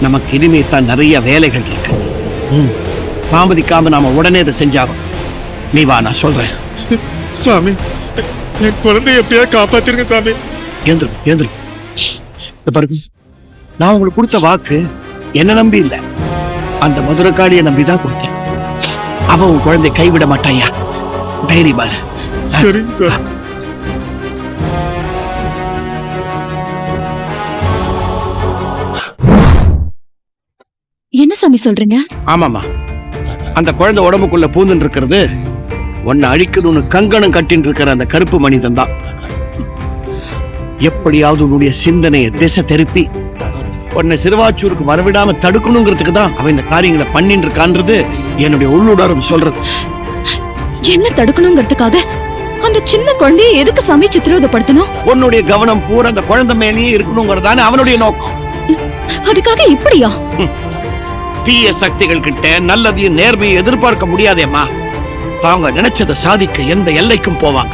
நமக்கு இனிமே தான் நிறைய வேலைகள் இருக்கு. தாமதிக்காம நாம உடனே இதை செஞ்சாகும். நீ வா, நான் சொல்றேன். சாமி, என் குழந்தைய எப்படியா காப்பாத்திருங்க சாமி. ஏந்திரு. பாருங்க, நான் உங்களுக்கு கொடுத்த வாக்கு என்ன நம்பி இல்ல, அந்த மதுரகாளியை நம்பிதான் கொடுத்தேன். அவ உன் குழந்தை கைவிட மாட்டாயா? டைரி பாரு. சரிங்க சார். என்ன சாமி சொல்றீங்க? ஆமாமா, அந்த குழந்தை உடம்புக்குள்ள பூந்துன்னு இருக்கிறது உன்னை அழிக்கணும்னு கங்கணம் கட்டின்னு இருக்கிற அந்த கருப்பு மனிதன் தான். எப்படியாவது உன்னுடைய சிந்தனையை திசை திருப்பி உன்னை சிறுவாச்சூருக்கு வரவிடாம தடுக்கணுங்கிறதுக்கு தான் அவன் இந்த காரியங்களை பண்ணிட்டு இருக்கான்றது என்னுடைய உள்ளுணர்வு சொல்றது. என்ன தடுக்கணுங்கிறதுக்காக அந்த சின்ன குழந்தைய எதுக்கு சாமி சித்திரவதைப்படுத்தணும்? உன்னுடைய கவனம் பூரா அந்த குழந்தை மேலேயே இருக்கணுங்கிறதான அவனுடைய நோக்கம். அதுக்காக இப்படியா? தீய சக்திகள் கிட்ட நல்லதையும் நேர்மையை எதிர்பார்க்க முடியாதேம்மா. அவங்க நினைச்சதை சாதிக்க எந்த எல்லைக்கும் போவாங்க.